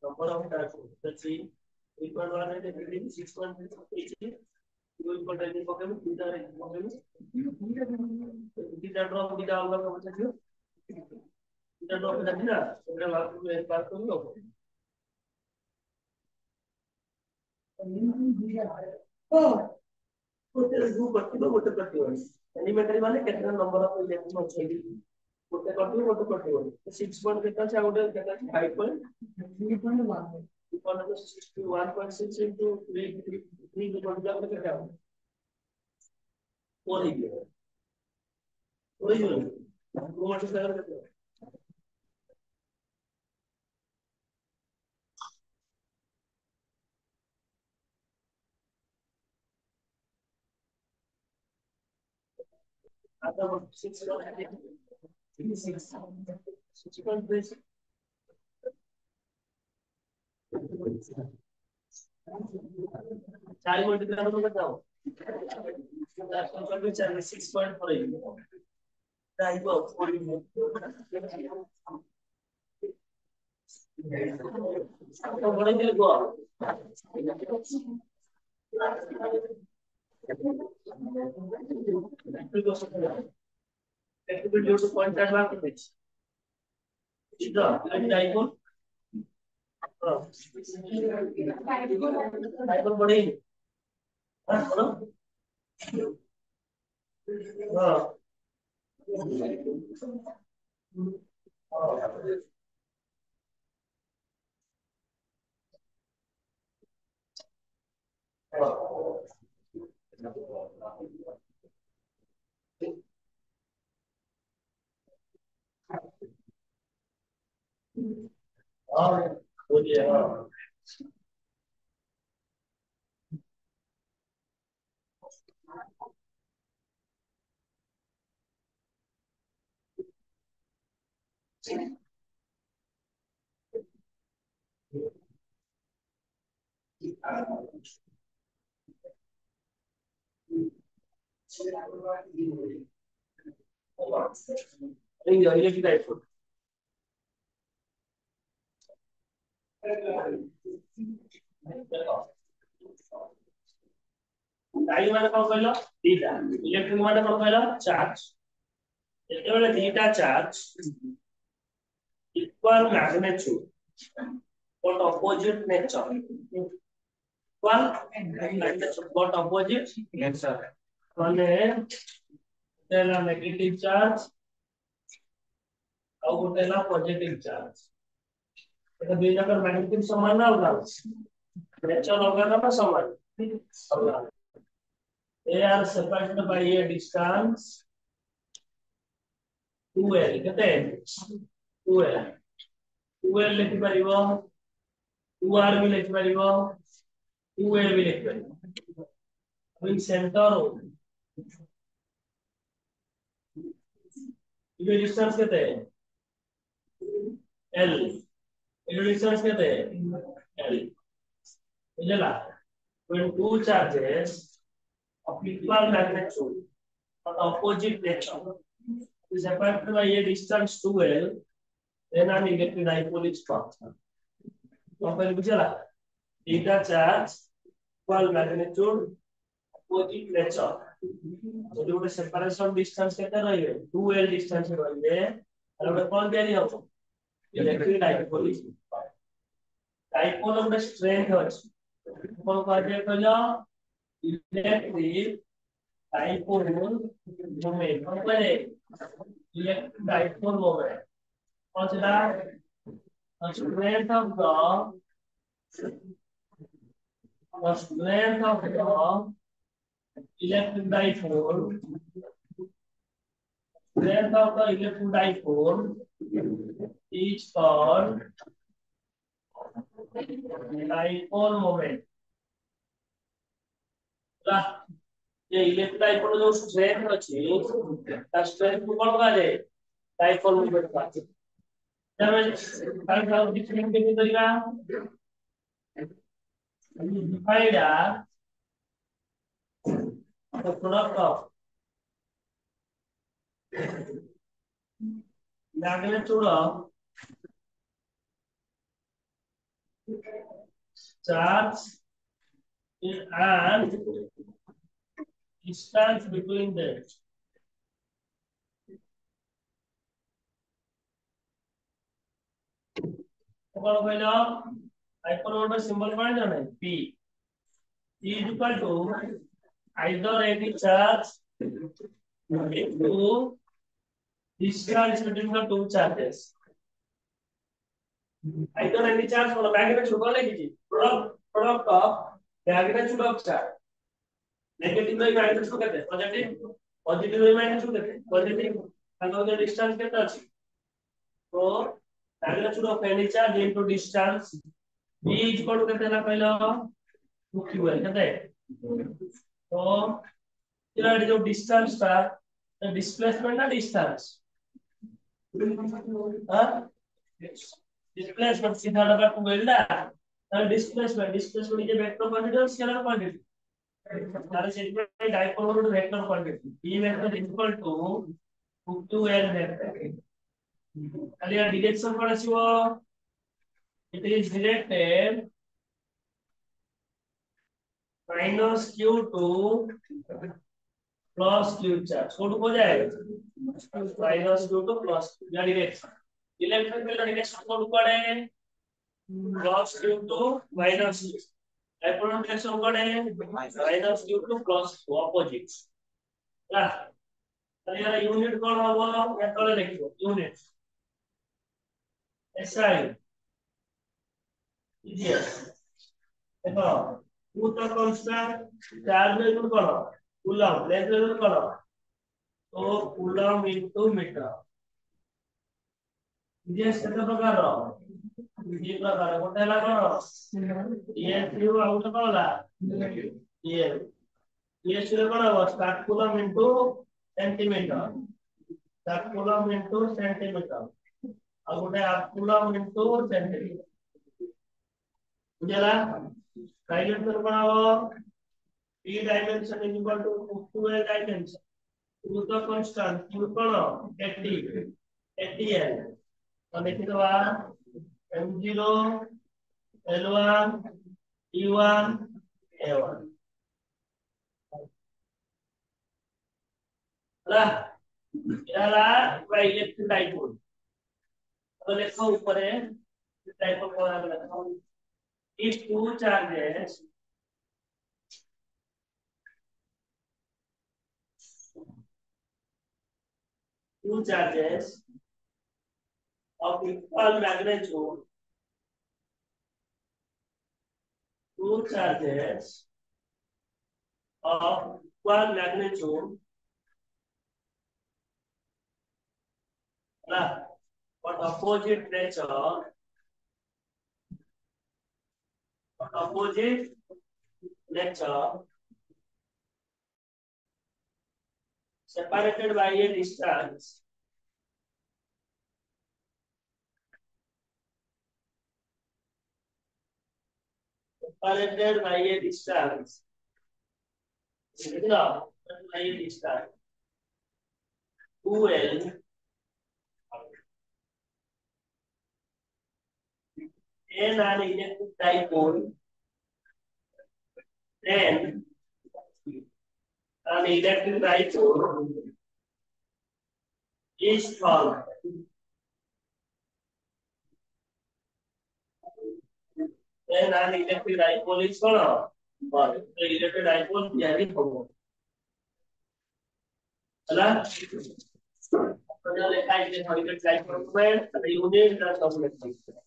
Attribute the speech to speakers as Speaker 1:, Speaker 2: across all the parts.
Speaker 1: Number of diagrams. Let's see. 8.1 and 6.3. You will put any Pokemon. These are Pokemon. These are drop. These are all of them. These are drop. These are. So we have to start to look. Oh. What is group? What is the elementary वाले कितना number of electrons चाहिए? What is 6 point कितना चाहिए? कितना 5.3.1. 1.6 into 3 कितना 4 ही है. वही है. वो मल्टीप्लाई करते हैं. आता 6.6 चार मल्टीप्लाई करो बताओ 6.4 टाइप ऑफ तो बड़े दिल को एक्टिविटी टू पॉइंट काट बात करते इधर टाइप ऑफ टाइप ऑफ बड़े हां बोलो हां हां बोलिए हां ये की टाइप डाई माने कौन कहलो दीटा इलेक्ट्रिक माने कौन कहलो चार्ज जेतेबेले दीटा charge equal magnitude but opposite nature equal magnitude but opposite nature মানে তেলা নেগেটিভ চার্জ ଆଉ ଗୋଟେ ହେଲା ପଜିଟିଭ ଚାର୍ଜ এটা দুই জায়গার ম্যাগনেটিক সমান না অলগা নেচার অলগা না সমান অলগা they are separated by a distance 2l কেতে 2l 2l ଲେଖି ପାରିବ 2r ବି ଲେଖି ପାରିବ 2a ବି ଲେଖି ପାରିବ in center ये डिस्टेंस केते l ये डिस्टेंस केते l बुझला when two charges of equal magnitude but opposite nature is separated by a distance 2l then an electric dipole is formed तो पहले बुझला theta charge equal magnitude opposite nature तो जो separation distance केते रहिबे 2l distance रहिबे और गोटे कोन तयारी हो इलेक्ट्रिक डाइपोल डाइपोल गोटे स्ट्रेंथ अछि कोन कहजे कहलो इलेक्ट्रिक डाइपोल मोमेंट कोन कहले इलेक्ट्रिक डाइपोल मोमेंट कौन सा strength of the strength of the electric dipole strength of the electric dipole is called dipole moment ये इलेक्ट्रिक डाइपोल जो स्ट्रेंथ अछि ता स्ट्रेंथ को कोन कहा जाय डाइपोल मोमेंट कहा जाय तब हम डिफाइन कैसे करेगा divide the product of magnitude of charge and distance between them. कौन कहलो डाइपोल सिंबल कौन जाने p is equal to either any charge into distance between the two charges either any charge or magnitude को लेके product of magnitude of charge negative by magnitude कहते हैं positive bye magnitude कहते हैं positive ताको के डिस्टेंस कितना ଅଛି तो magnitude of any charge into distance b is equal to कहते हैं ना पहला 2ql कहते हैं तो इधर जो डिस्टेंस था The displacement na distance? Huh? Displacement सीधा लगा to वेल्डा displacement is a vector quantity or scalar quantity তাহলে সেটা ডাইপোল হলো vector quantity E vector is equal to 2L vector তাহলে এর ডিরেকশন কোন আসিব it is directed minus q2 plus q charge কোন কো যায় minus q2 plus या डिरेक्शन इलेक्ट्रिक फील्ड डिरेक्शन कोन করে plus q2 minus q dipole direction করে minus q2 plus opposite না তাহলে এর ইউনিট কোন হবে ভেক্টরে লিখব ইউনিট SI yes देखो टू तो कांस्टेंट चार्ज लेवल करो कूलम लेवल करो तो कूलम इनटू मीटर yes କେତେ ପ୍ରକାର ଦି ପ୍ରକାର ଗୋଟେ ହେଲା କଣ yes ରୁ ଆଉ ଗୋଟେ କଣ ହେଲା yes yes ରେ କଣ ହବ stat coulomb into centimetre stat coulomb into centimetre ଆଉ ଗୋଟେ ହାଫ କୂଲମ ଇନଟୁ ସେଣ୍ଟିମିଟର बुझला डायमेंशन कौन हो p dimension is equal to 2a dimension q the constant q कौन 80 80l तो लिख दो m0 l1 e1 a1 ହେଲା ଏला इलेक्ट्रिक डाइपोल तो लिखो ऊपर है डाइपोल कौन है if two charges of equal magnitude two charges of equal magnitude but opposite nature separated by a distance separated by a distance by a distance 2l and an electric dipole then an electric dipole is formed then an electric dipole is formed but the electric dipole ତିଆରି ହବ ହେଲା तो ଲେଖା ହେଇଛି electric dipole ପାଇଁ unit ର ସବୁ ଲେଖା ହେଇଛି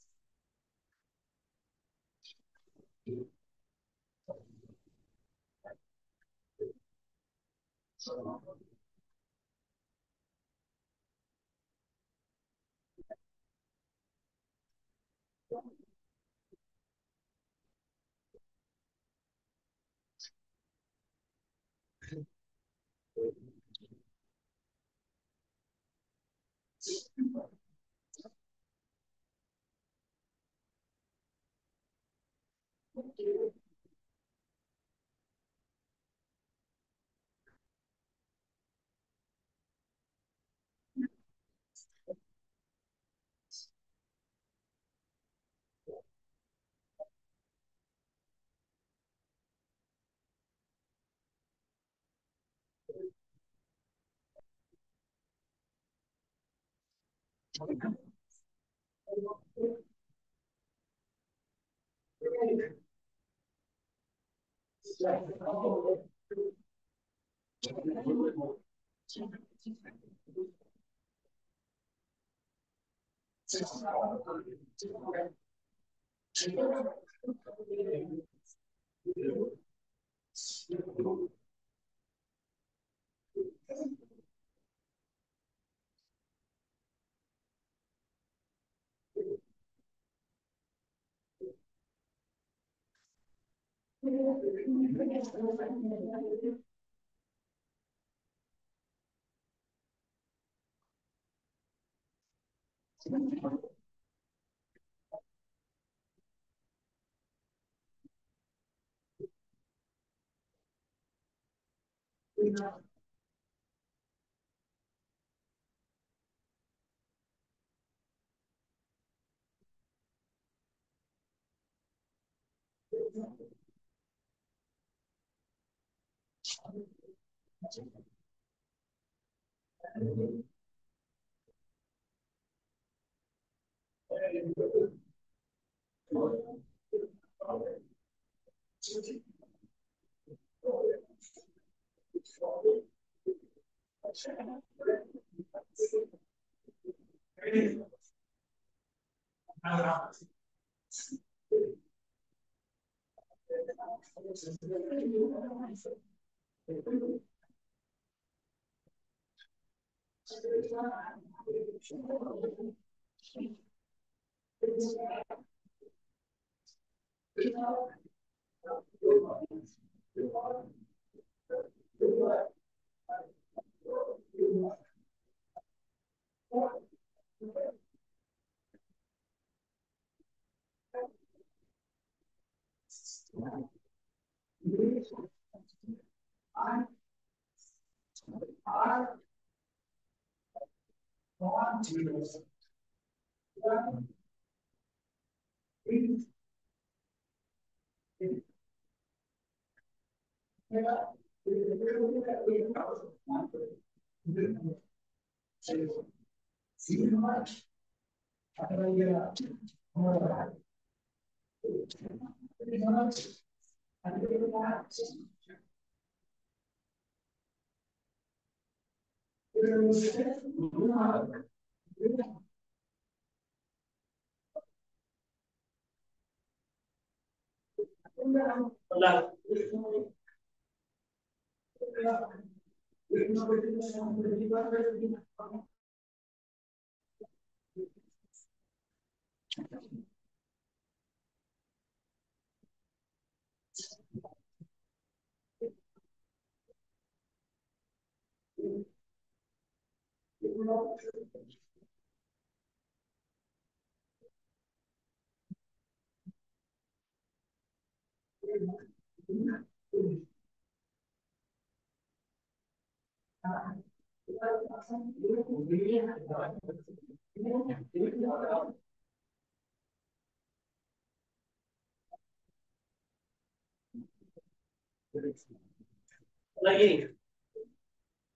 Speaker 1: लगी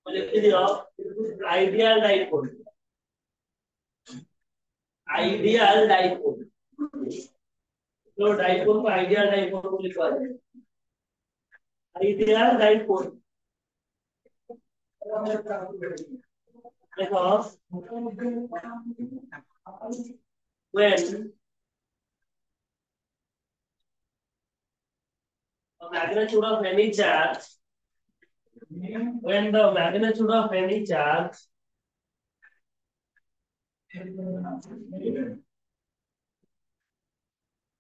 Speaker 1: लिख दिया आइडियल डाइपोल तो डाइपोल को आइडियल डाइपोल को लिखवा दे आइडियल डाइपोल देखो when the magnitude of any charge when the magnitude of any charge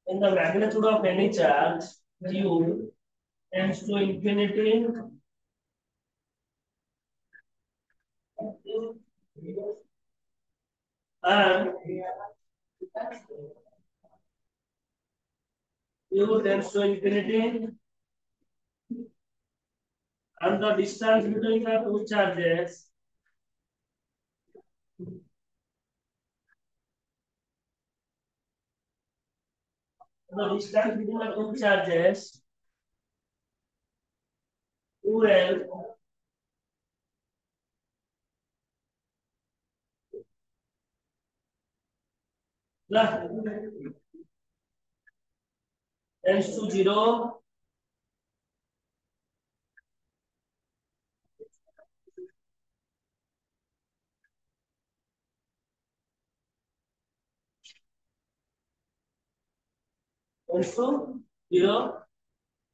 Speaker 1: when the magnitude of any charge q tends to infinity and q tends to infinity and the distance between the two charges UL plus tends to 0 tends to 0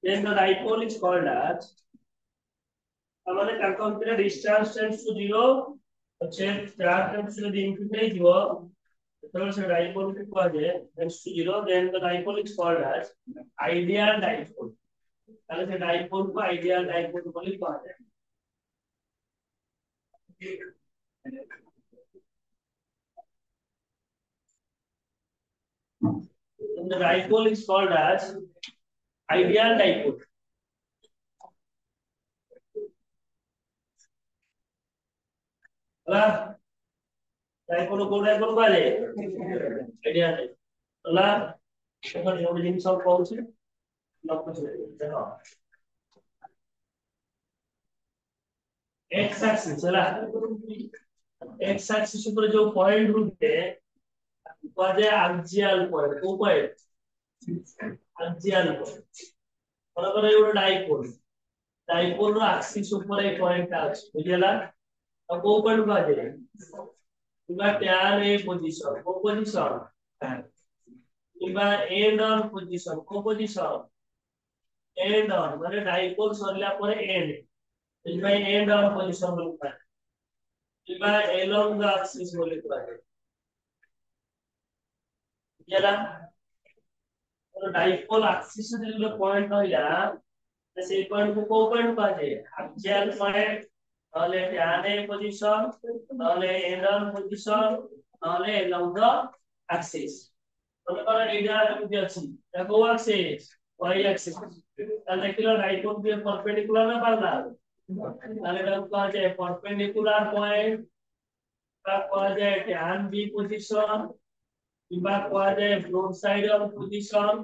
Speaker 1: then the dipole is called as আমাদের ক্যালকুলেটরে distance tends to 0 হচ্ছে charge tends to infinity দিব তাহলে সে dipole কে পাওয়া যায় tends to 0 then the dipole is called as ideal dipole তাহলে সে dipole को ideal dipole বলে পাওয়া যায় then the dipole is called as ideal dipole. ହେଲା dipole କୋଉ dipole କୁହାଯାଏ ideal dipole ହେଲା ଏখানে ଗୋଟେ ଜିନିଷ କହୁଛି ଦେଖ x axis ହେଲା x axis ଉପରେ ଯୋଉ पॉइंट ରୁହେ କୁହାଯାଏ axial point କୋଉ point axial point ମନେକର ଏଇ ଗୋଟେ डाइपोल ର axis ଉପରେ এই ପଏଣ୍ଟଟା ଅଛି ବୁଝିଲା ଆଉ କୋଉ ପଏଣ୍ଟ କୁହାଯାଏ କିମ୍ବା tan a ପୋଜିଶନ କୋଉ ପୋଜିଶନ କିମ୍ବା end on ପୋଜିଶନ କୋଉ ପୋଜିଶନ end on ମାନେ डाइपोल ସରିଲା ପରେ end ସେଥିପାଇଁ end on ପୋଜିଶନ ବୋଲି କୁହାଯାଏ किंवा along the axis बोले तो है बुझला और डाइपोल एक्सिस से जो पॉइंट होइला से पॉइंट को पॉइंट कहे एक्सियल पॉइंट नले tan a पोजीशन नले end on पोजीशन नले along the axis तब पर एरिया एमती अछि देखो एक्सिस y एक्सिस ताले देखिलो डाइपोल भी परपेंडिकुलर ना पैरेलल ताले हम कहा जाए परपेंडिकुलर पॉइंट का कहा जाए tan b पोजीशन किंबा कहा जाए फ्रंट साइड ऑफ पोजीशन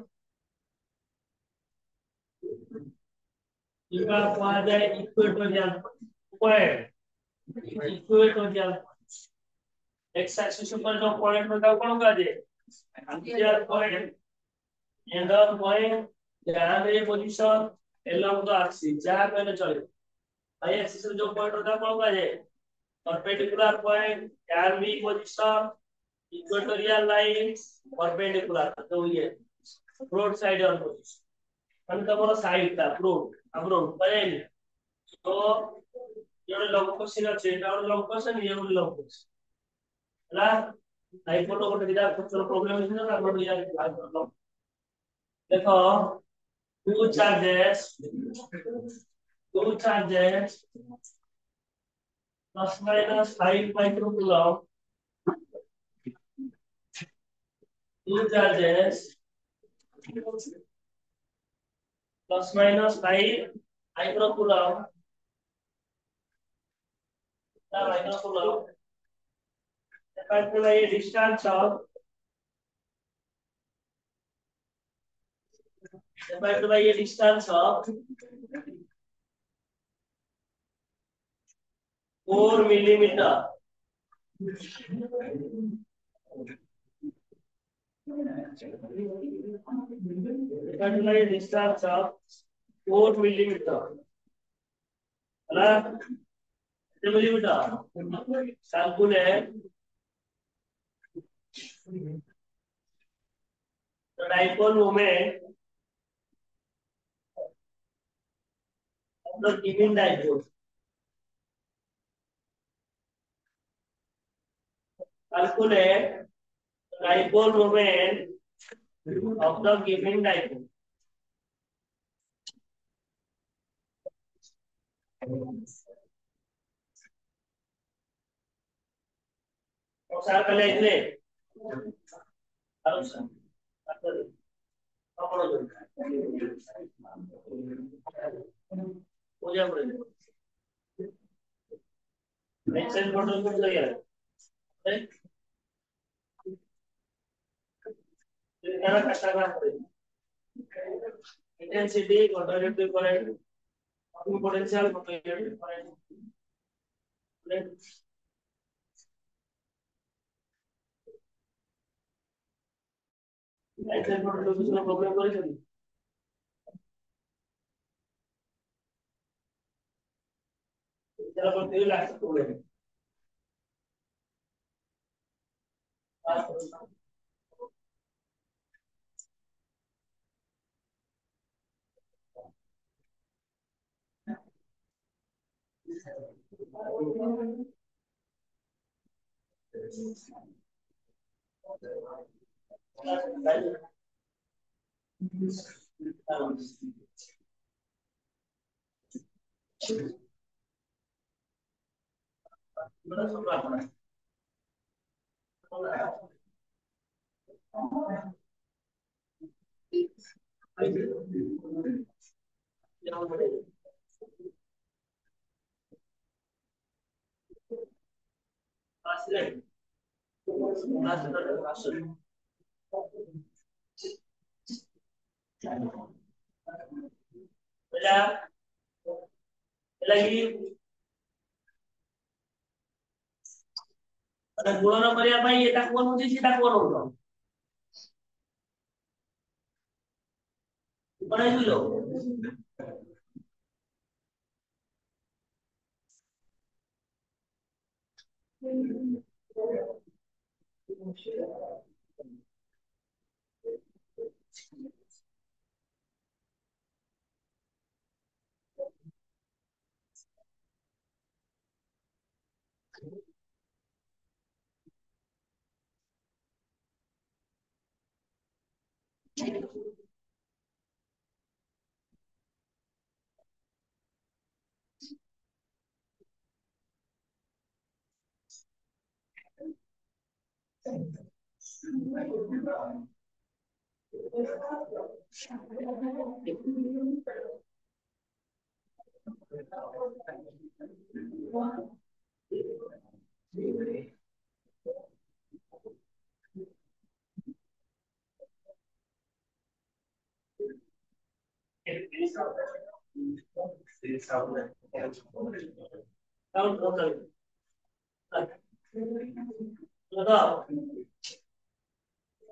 Speaker 1: किंबा कहा जाए equatorial point equatorial x axis पर जो पॉइंट होता है कौन कहा जाए axial point and on point tan a position along the axis जहां पहले चले y एक्सिस जो पॉइंट होता है कौन कहा जाए perpendicular point tan b position equatorial line perpendicular तो ये broad side on position हम तो बोला साइड था broad पहले तो ये लंब क्वेश्चन আছে এটা হলো লম্ব কোশ্চেন ये হলো লম্ব কোশ্চেন ହେଲା ডাইপোল ଗୋଟେ দিটা কোশ্চেন প্রবলেম আছে না আমরা ইয়া দেখো two charges plus minus 5 microcoulomb two charges plus minus 5 microcoulomb the microcoulomb calculate the distance of by a distance of 4 millimeter calculate the distance of 4 millimeter है कितने millimetre calculate the dipole moment of the given dipole calculate the dipole moment of the given dipole और सार पहले इतने अब sir अपन हो जा पड़े एक्सेल फोटो को लगे राइट इतना कष्ट करना पड़ेगा इंटेंसिटी कंट्रोलेटिव करंट पोटेंशियल कंट्रोलेटिव करंट एक्सेल फोटो को प्रॉब्लम करेगी चलो करते हैं लास्ट प्रॉब्लम गुणन करने ये कौन होती है कौन होगा बनाई दिलो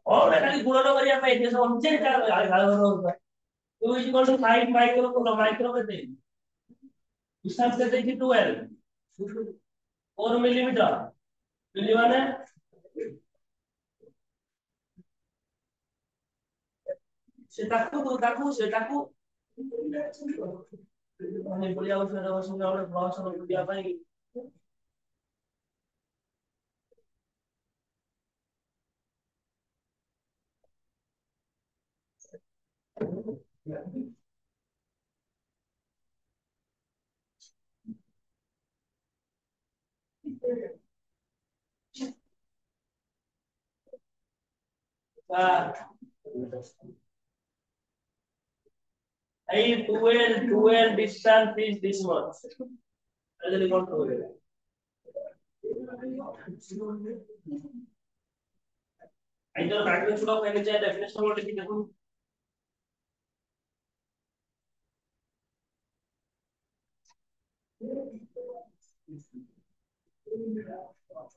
Speaker 1: और खाली गुणन करिया पे जे समझे का तो is equal to 5 micro coulomb micro के दे डिस्टेंस के देखी 12 4 मिलीमीटर मिली माने সেটাକୁ ମାନେ ବଳିଆ ଔଷଧ ବସିଲା ଗୋଟେ ପ୍ରହସନ କରିବା ପାଇଁ I 12 distance is this much. Really not to I the magnitude of energy definition what is it?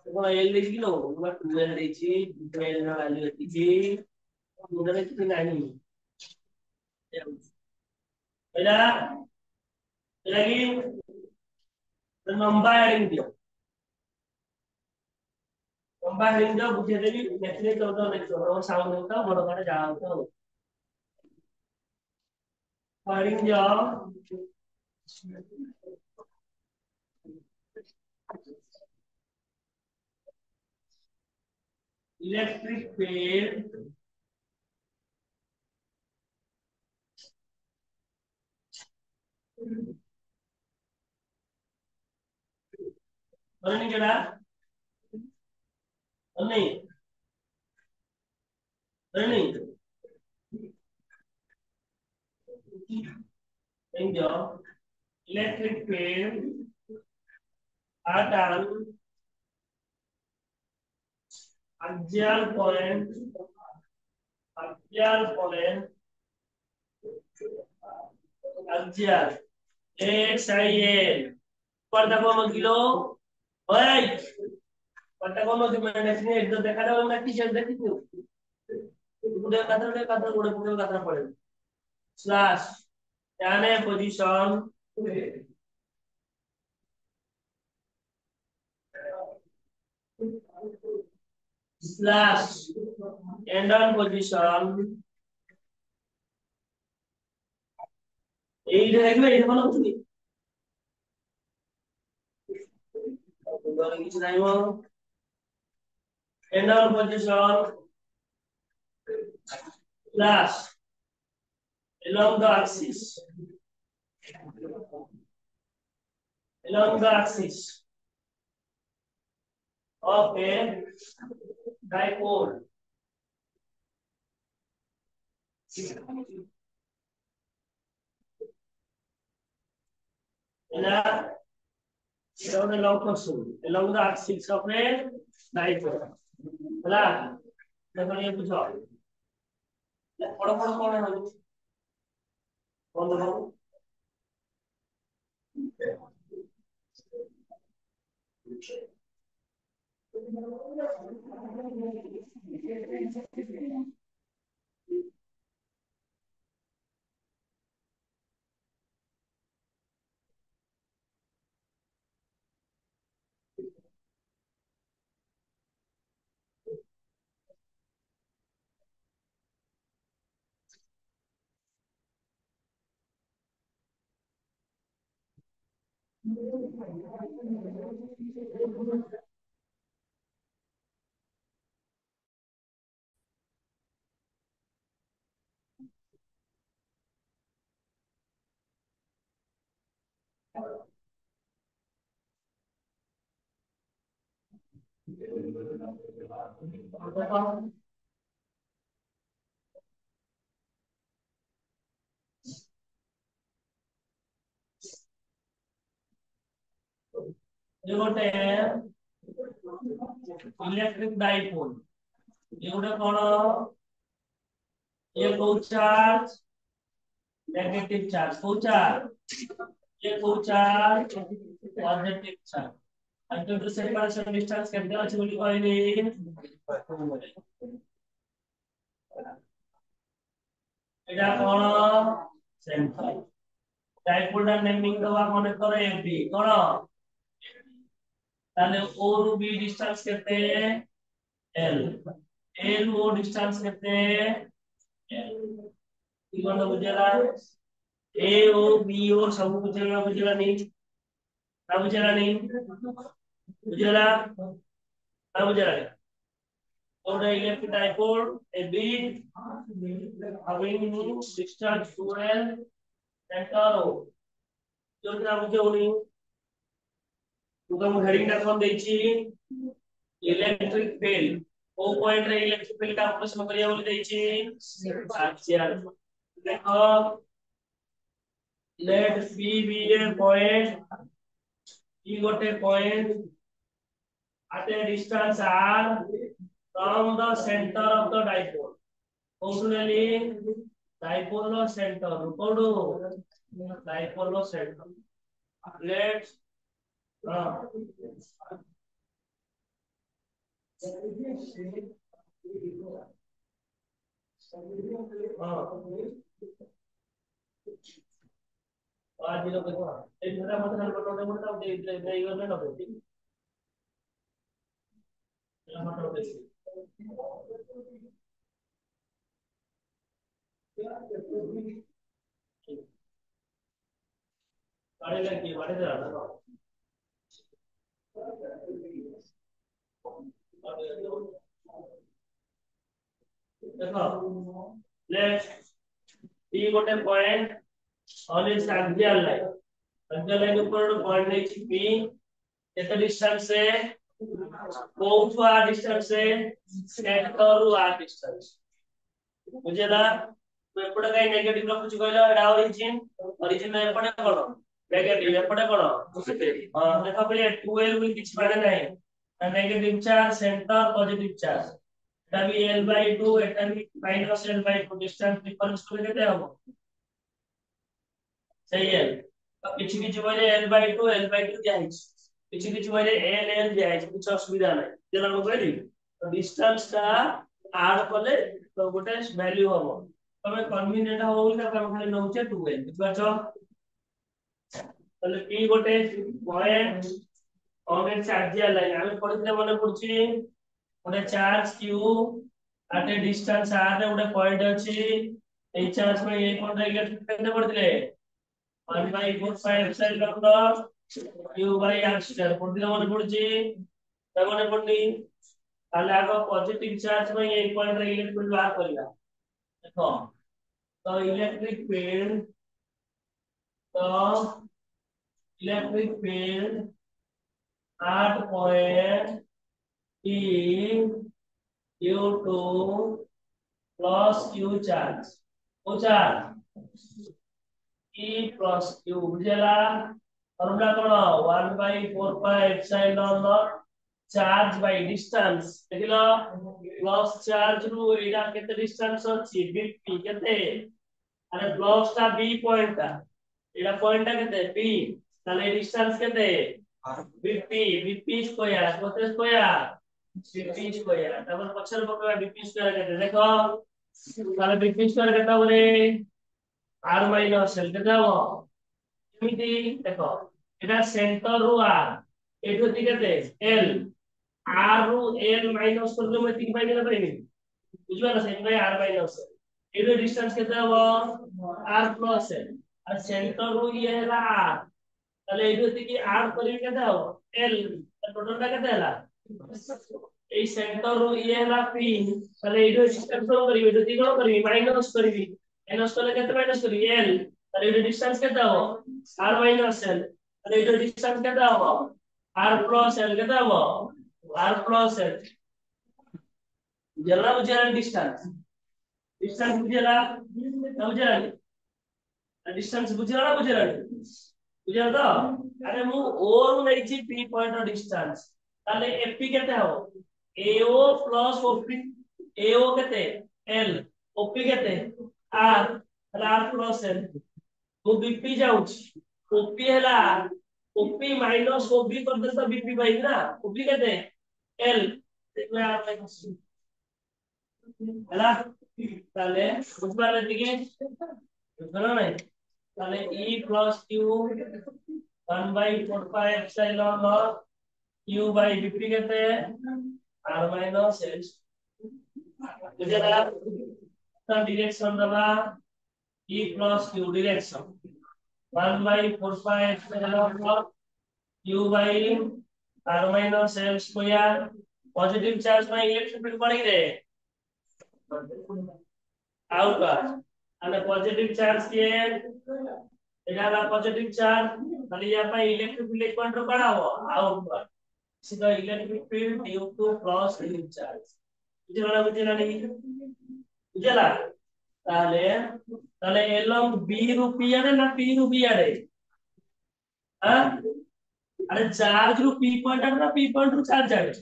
Speaker 1: Well, I know what 12 is, 12 value is, मुझे कितनी नहीं पहला लगी लंबा हेडिंग दियो लंबा हेडिंग दियो बुझे देबी नेक्स्ट नेक्स्ट साउंड होता बड़ बड़ जा होता हेडिंग दियो इलेक्ट्रिक फील्ड नहीं केड़ा नहीं enjoy electric field at an axial point axial XIL pada como kilo baik pada como di mana sini itu dekat dengan nanti jadi itu udah kata pada slash यानी position slash end on position এই দেখবে এটা বলা উচিত কিছু নাই end on position slash along the axis of a dipole long question along the axis of a dipole. ହେଲା देखो ये बुझो बड़ बड़ कोण है बोलो ये गोटे इलेक्ट्रिक डाइपोल ये गोटे कोन ये को चार्ज नेगेटिव चार्ज को चार्ज ये को चार्ज पॉजिटिव चार्ज अंत तो सेपरेशन डिस्टेंस केते अछि बोली कहली एटा कोन सेंटर डाइपोल दा नेमिंग दवा मने कर एबी कोन ताले ओ रु बी डिस्टेंस केते एल ए रु ओ डिस्टेंस केते एल ई कोन बुझला ए ओ बी ओ सब बुझला नहीं ना बुझला नहीं बुझला ना बुझला और electric dipole a bead having distance 2l center O जो ना बुझौनी तो हेडिंग टा कोन देछि इलेक्ट्रिक फील्ड ओ पॉइंट रे इलेक्ट्रिक फील्ड का प्रश्न करिया बोली देछि आचार देखो let p be a point p गोटे point at a distance r from the center of the dipole कोसुनेली dipole नो center कोडू dipole नो center let आज लोग देखो एक मेरा मतलब बटन मोटा दे दे दे गले ना बोलती मेरा मतलब दे गाड़ी लगी गाड़ी दे रहा देखो लेट्स p गोटे point on is axial line ऊपर पॉइंट नहीं p केते डिस्टेंस से कोठु आ डिस्टेंस से सेंटर रु आ डिस्टेंस बुझेला तो एपटे काई नेगेटिव रखुछ कहलो एडा ओरिजिन एपटे कोन नेगेटिव एपटे कोन हां देखा पले 2l विल किछ माने नाही negative charge centre positive charge एटा भी l/2 एटा भी -l/2 डिस्टेंस डिफरेंस को केते हो सही है तो किछ बोले l/2 l/2 दिया है किछ बोले l दिया है कुछ असुविधा नहीं जेला को कहली तो डिस्टेंस का ऐड करले तो गोटे वैल्यू हो तमे कन्वीनियंट हो बोली तमे खाली नउचे 2l बुझाछो तले p गोटे पॉइंट ऑन चार्जियल लाइन हमें पढ़िले मने पड़छि गोटे charge q at a distance r रे गोटे पॉइंट अछि ए चार्ज में ए कोन इलेक्ट्रिक केते पड़थिले 1 by 4 pi epsilon dot q by r square पड़थिले मने पड़छि त मने पड़नी ताले आगो पॉजिटिव चार्ज में ए पॉइंट रे इलेक्ट्रिक फील्ड बाहर करिया देखो तो electric field at point p due to plus q charge charge E plus Q बुझेला फॉर्मूला कोन 1/4 चार्ज बाय डिस्टेंस देखिलो प्लस चार्ज रु एडा केते डिस्टेंस अछि bp केते अरे प्लस ता b पॉइंट ता एडा पॉइंट ता केते b ताले डिस्टेंस केते bp स्क्वायर कोते स्क्वायर bp स्क्वायर तबर पछर पकवा bp स्क्वायर केते देखो ताले bp स्क्वायर केते बोले r माइनस l केते हो एमिति देखो एटा सेंटर रु r एठो ति केते l r रु l माइनस करले मैं 3 पाई देला पाइबे बुझबा ना सेन बाय r माइनस एठो डिस्टेंस केते हो r प्लस l और सेंटर रु ये हैला r তাহলে এটো থেকে r করি কেতে हो l টোটালটা কেতে হলা এই সেন্টার রু ইয়ে হলা p তাহলে এটো ডিসটেন্স কত করিবি এটো থেকে কত করিবি মাইনাস করিবি মাইনাস করলে কেতে মাইনাস করিবি l তাহলে এটো ডিসটেন্স কেতে हो r মাইনাস l তাহলে এটো ডিসটেন্স কেতে हो r প্লাস l কেতে हो r প্লাস l বুঝলা বুঝলা ডিসটেন্স ডিসটেন্স বুঝলা না বুঝলা डिस्टेंस बुझला ना बुझला बुझला तो अरे मु और नहीं छी p पॉइंट और डिस्टेंस ताले fp केते हो ao प्लस op ao केते l op केते r r प्लस l तो bp जाउछ op हैला op माइनस ob कर दे तो bp भाई ना op केते l देखला r माइनस हैला ताले बुझबा लेके बुझला नहीं ताले e plus q 1/4 pi epsilon naught q by bp कहते हैं r minus h मुझे लगा तो डायरेक्शन दबा e plus q direction 1/4 pi epsilon naught q by r minus l square positive charge में इलेक्ट्रिक फील्ड पड़ी रे आउटवर्ड અને પોઝિટિવ ચાર્જ કે એના પોઝિટિવ ચાર્જ ખાલી યા પા ઇલેક્ટ્રિક ફીલ્ડ પોઈન્ટ બનાવો આઉટवर्ड सीधा electric field due to cross link charge বুঝলা বুঝলা নি বুঝলা তাহলে তাহলে এলং বি রূপী আরে না পি রূপী আরে হ্যাঁ আরে চার্জ রু পি পয়েন্ট আর না পি পয়েন্ট রু চার্জ আরে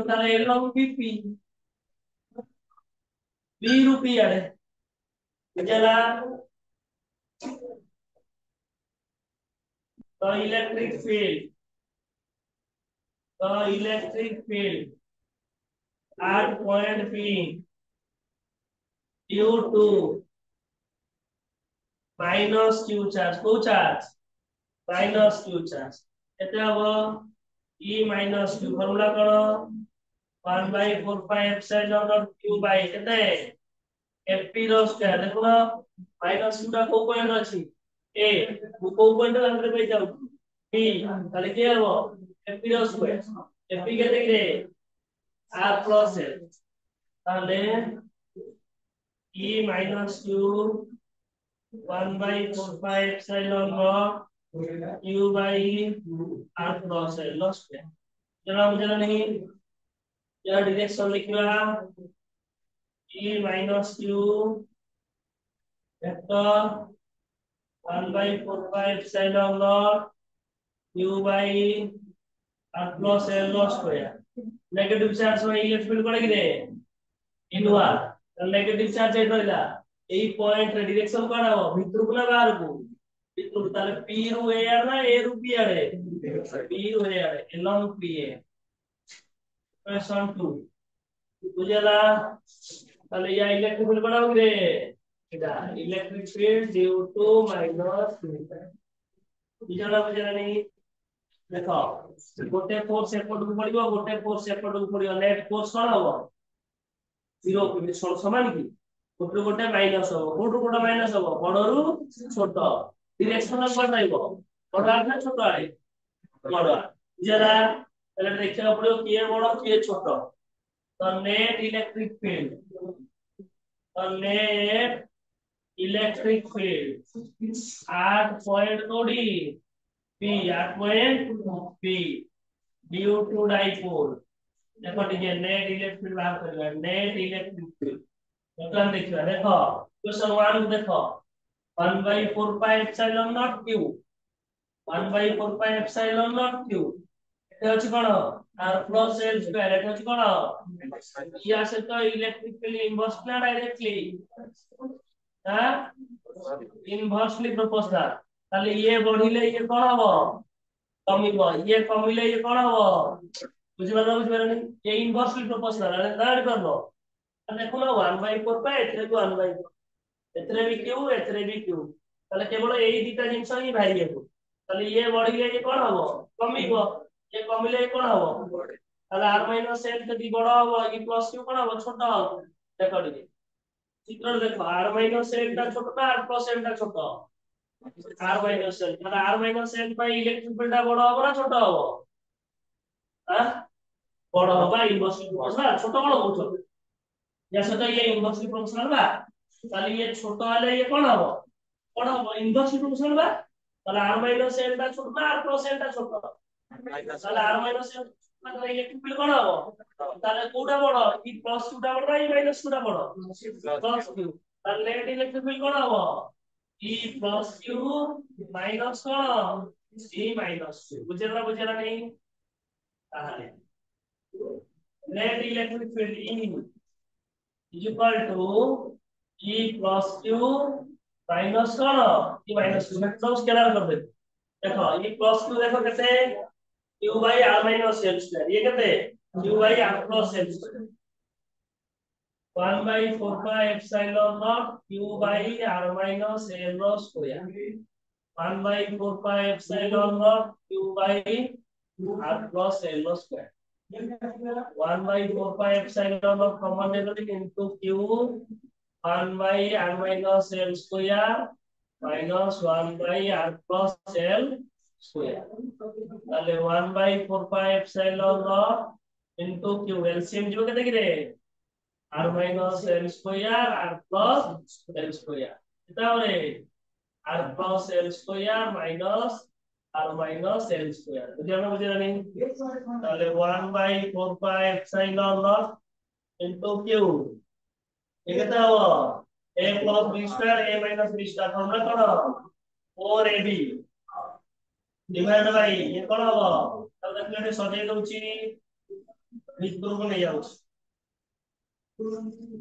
Speaker 1: তাহলে এলং বিপি বি রূপী আরে बुझला the electric field at point p due to minus q charge को charge minus q charge এতে হবে e minus q ফর্মুলা করো 1/4 pi epsilon naught q by কেতে fp रो स्क्वायर देखो माइनस q টা কোন পয়েন্ট আছে a কোন পয়েন্ট আমরা পেয়ে যাব b তাহলে কি হবে fp रो स्क्वायर fp কেতে রে r plus l তাহলে e minus q 1/4 pi epsilon naught q by r plus l low square चलो मुझे नहीं यह डायरेक्शन लिखना e minus q vector 1/4 pi epsilon naught q by r plus l low square negative charge में electric field पड़े रे inward negative charge ए रहिला এই পয়েন্ট ডাইরেকশন কাটাবো ভিতর কোনা বাহির কো ভিতর তাহলে p রু a আর না a রু p আরে p রু a আরে along p a question 2 বুঝলা তাহলে ইয়া ইলেকট্রিক ফিল্ড বানাও রে এটা electric field due to minus বুঝলা বুঝলা নি देखो गोटे फोर्स एपट को पड़िबो गोटे फोर्स एपट को पड़िबो नेट फोर्स कोन होबो 0 कि समान की गोटे गोटे माइनस होबो गोटे माइनस होबो बडरू छोट डायरेक्शन बताइबो बडा ना छोट आए बडा जरा पहले देखा पड़िबो किए बड़ किए छोट तो नेट इलेक्ट्रिक फील्ड 8 पॉइंट थोड़ी p 8 point p due to dipole देखो ठीक है नेट इलेक्ट्रिक फील्ड बाहर करेगा नेट इलेक्ट्रिक फील्ड बर्तमान देखिए देखो क्वेश्चन 1 देखो 1 by 4 pi epsilon naught q 1 by 4 pi epsilon naught q এটা হচ্ছে কোন r plus l square এটা হচ্ছে কোন ইয়া সে তো ইলেকট্রিক্যালি ইনভার্স না ডাইরেক্টলি হ্যাঁ ইনভার্সলি প্রপোর্শনাল তাহলে ইয়ে বঢ়িলে ইয়ে কোন হবে কমিব ইয়ে কমিলে ইয়ে কোন হবে বুঝিপারনি ये इनवर्सली प्रोपोर्शनल है दाঁড় করলো দেখো না 1 by 4 পাই এতে 1 by 4 এতে भी q এতে भी q তাহলে কেবল এই দুইটা জিনিস ହିଁ ভ্যারিয়েবল তাহলে ইয়ে বড়িলে ইয়ে কোন হবে কমিব ইয়ে কমিলে ইয়ে কোন হবে তাহলে r মাইনাস l যদি বড় হবে ই প্লাস q কোন হবে ছোট হবে দেখো দিদি চিত্র দেখো r মাইনাস l টা ছোট না r প্লাস l টা ছোট r মাইনাস l তাহলে r মাইনাস l পাই ইলেকট্রিক ফিল্ডটা বড় হবে না ছোট হবে হ্যাঁ বড় হবে ইনভার্সলি প্রপোর্শনাল ছোট বড় বুঝো जैसे तो ये इनवर्सली प्रोपोर्शनल बा তাহলে ये ছোট হলে ये কোন হবে কোন হবে ইনভার্সলি প্রপোর্শনাল বা তাহলে r মাইনাস l টা ছোট না r প্লাস l টা ছোট তাহলে r মাইনাস l তাহলে ইলেকট্রিক ফিল্ড কোন হবে তাহলে কোটা বড় ই প্লাস টা বড় না ই মাইনাস টা বড় প্লাস q তাহলে নেট ইলেকট্রিক ফিল্ড কোন হবে ই প্লাস q মাইনাস কোন ই মাইনাস বুঝেরা নেই তাহলে net electric field E is equal to E plus Q minus कौन E minus Q मैं तो स्केलर कर दे देखो E plus Q देखो कैसे Q by R minus L square ये कहते Q by R plus L square 1 by 4 pi epsilon naught Q by R minus L square 1 by 4 pi epsilon naught Q by R plus L square 1 by 4 pi epsilon naught common derivative into Q 1 by r minus l square minus 1 by r plus l square তাহলে 1 by 4 pi epsilon naught into q LCM जो कहते किरे r minus l square r plus l square এটা হবে r plus l square minus r minus l square বুঝে নেই তাহলে 1 by 4 pi epsilon naught into q এটা হলো a plus b square a minus b square formula কত 4ab divide by এ কত হলো তাহলে প্লেটে সরিয়ে দউছি ভিতরକୁ নেই যাଉଛି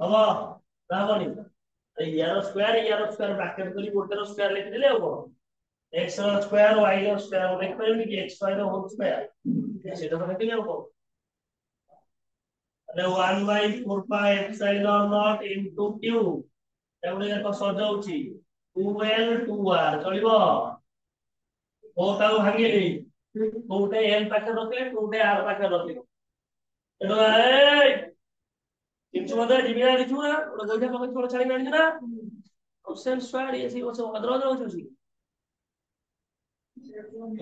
Speaker 1: হবো তাহলে এই ইয়ার স্কয়ার ব্র্যাকেট করি গোটের স্কয়ার লিখে দিলে হবো x র স্কয়ার y র স্কয়ার লিখে পারবি কি x y র হোল স্কয়ার সেটা মানে কি হবো তাহলে 1 by 4 pi epsilon naught into q তাহলে দেখো সহজ হଉଛି 2l 2r চলিব কোটাও ভাঙিলি কোটে l পাখে রଖିଲେ কোটে r পাখে রଖିଲେ এটো এই কিছু মতে জিবিনা কিছু না ওটা গোইঠা পাখে ছোড় ছাড়ি জানিছ না কোশ্চেন স্কয়ার এসি বসে অদ্রদ্র হচ্ছে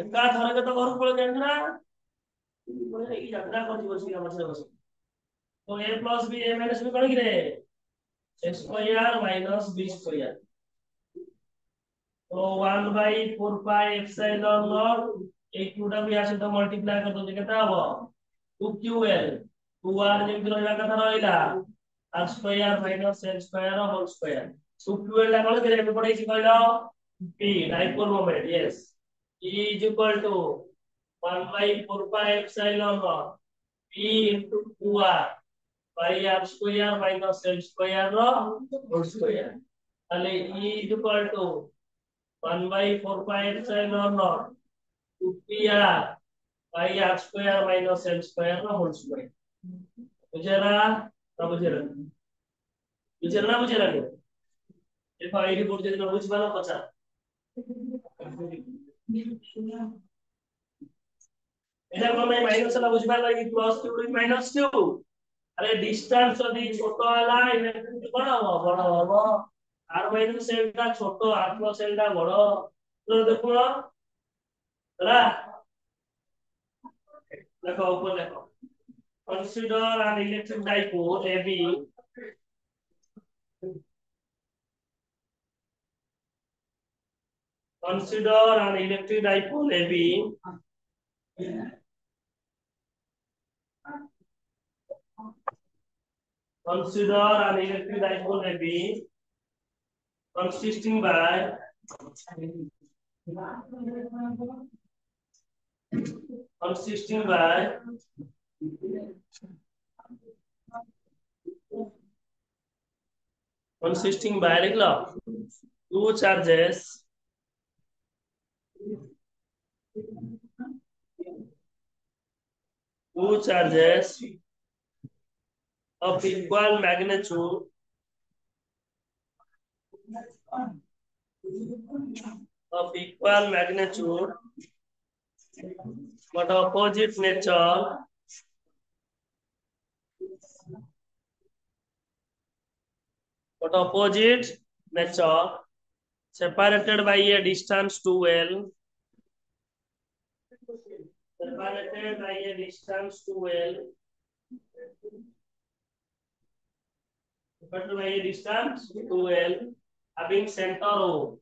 Speaker 1: একা ধরে তো ঘর পড়ে জানিছ না বলে এই যাত্রা করছি বসি আমার বসে তো a plus b a minus b কোন কি রে x square minus b square तो 1 by 4 pi epsilon naught एक टूटा भी आसे तो मल्टीप्लाई कर दो कितना हो 2ql 2r যেমন রইলা কথা রইলা r square minus l square whole square 2ql লা কোন করে পড়াইছি কইলো p dipole moment yes e is equal to 1 by 4 pi epsilon naught p into 2r by r square minus l square whole square তাহলে e is equal to 1 by 4 pi epsilon naught 2pr by r square minus l square whole square বুঝেরা না বুঝেরা देखो ID board যদি না বুঝবা না কথা এটা কোন মাইনাস না বুঝবা লাগি প্লাস q মাইনাস q আরে ডিসটেন্স যদি ছোট হলা ইলেকট্রিক বড় হবে r মাইনাস l টা ছোট r প্লাস l টা বড় তো দেখো না দেখো উপর দেখো consider an electric dipole AB consider an electric dipole AB Consider an electric dipole AB consisting by consisting by लिख लो two charges of equal magnitude but opposite nature separated by a distance 2L having center O.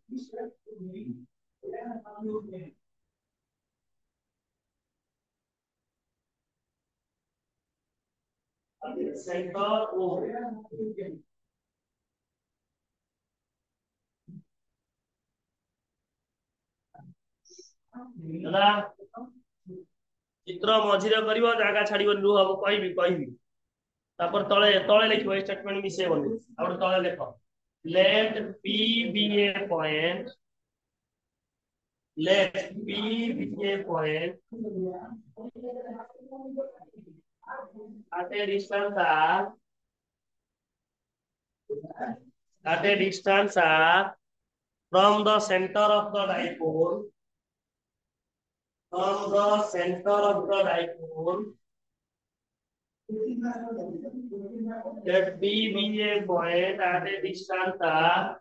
Speaker 1: Center O. चित्र मझिरे करिवो जागा छाड़िबो रुह हम कहबी तापर तळे तळे लिखिबो statement मिसेबनी out तळे लिखो let P be a point at a distance r from the center of the dipole let B be a point at a distance r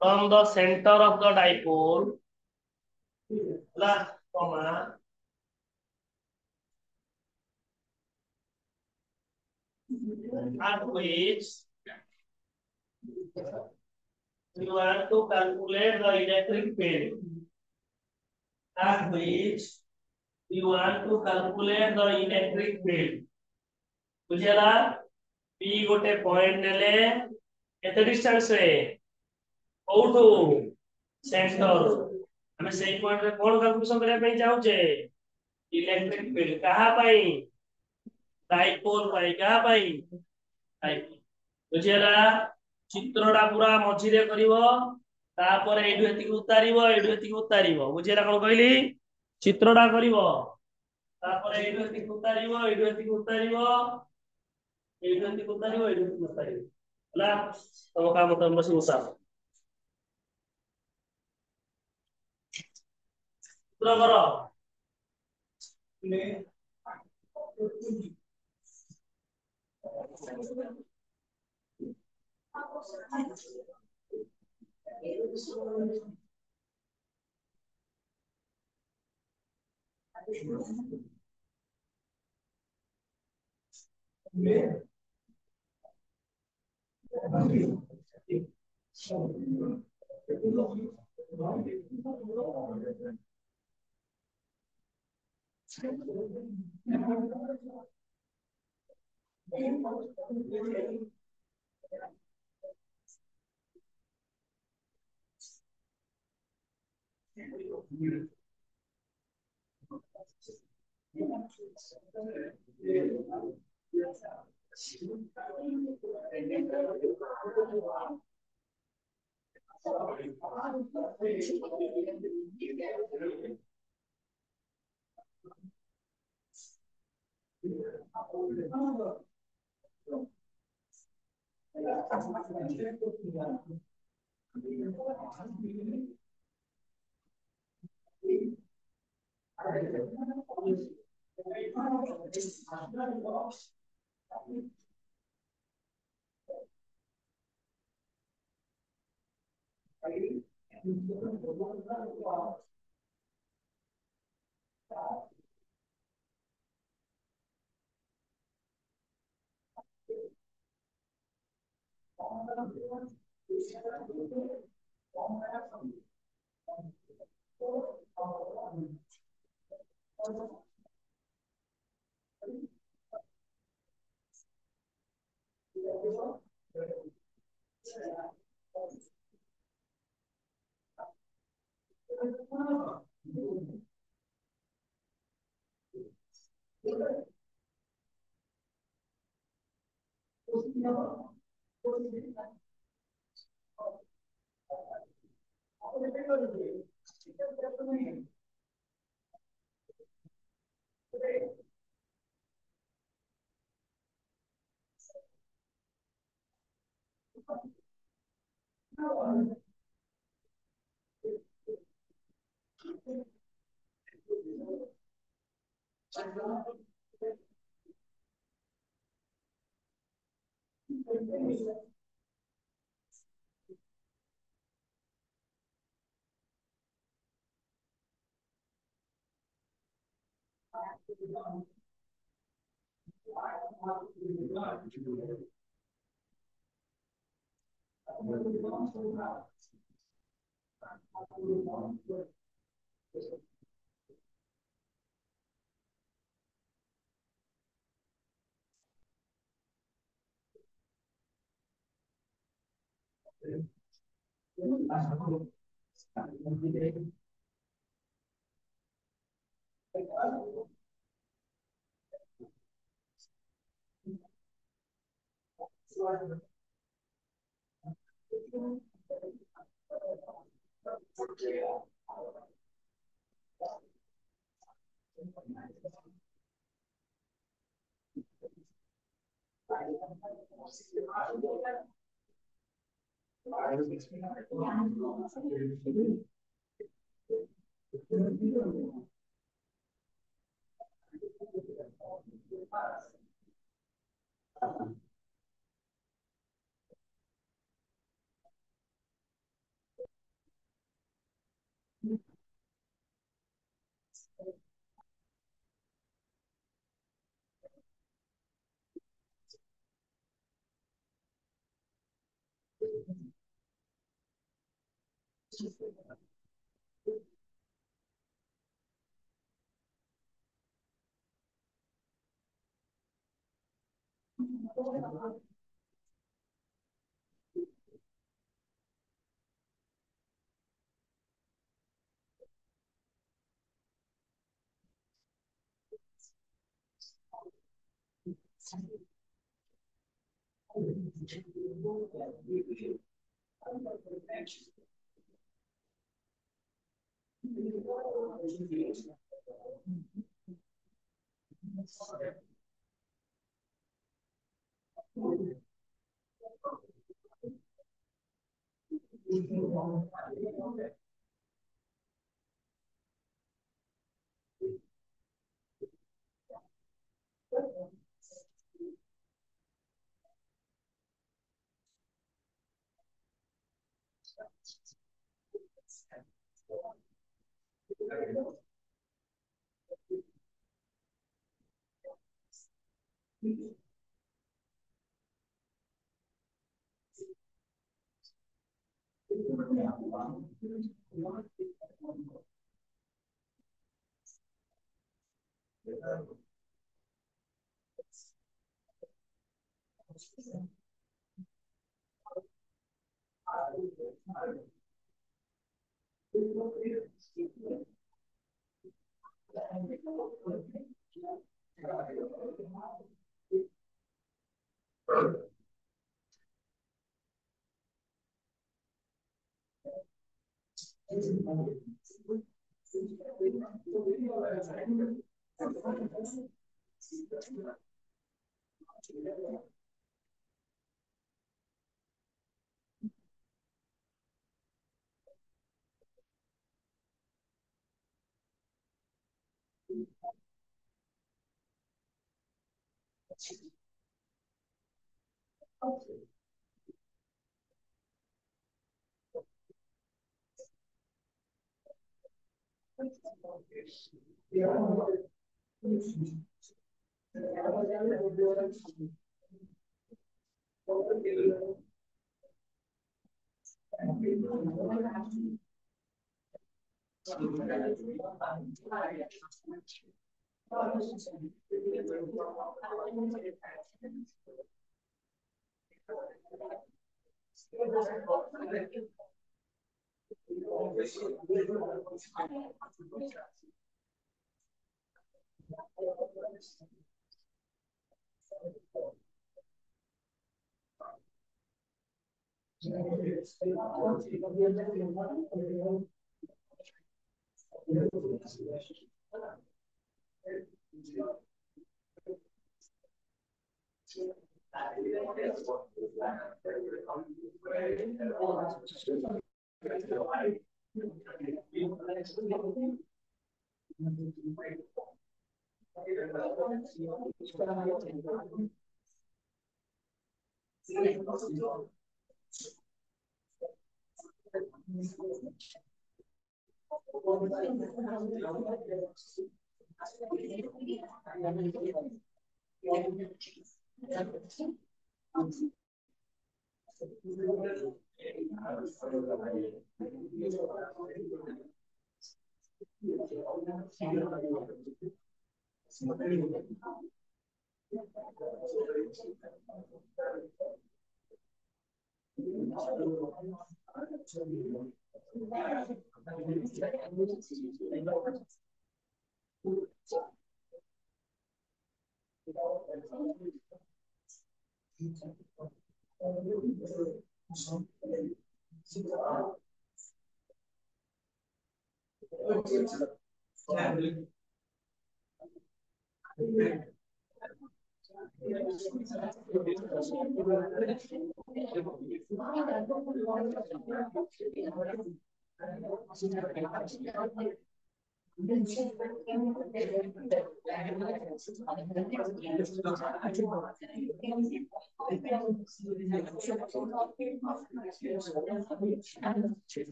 Speaker 1: from the center of the dipole plus comma at which you want to calculate the electric field. बुझेला P गोटे point नेले केते distance रे कोठो centre हमें सही point रे कोन calculation करे पे जाउ छे इलेक्ट्रिक फील्ड कहा पाई डाइपोल पाई कहा पाई डाइपोल बुझेला चित्रटा पूरा मझिरे करिवो तापर एडु एति उतारिवो बुझेला कोन कहली चित्रटा करिवो तापर एडु उतारिवो ହେଲା ତମ କାମ ତମ ବସି ଉଷା ଚିତ୍ର କର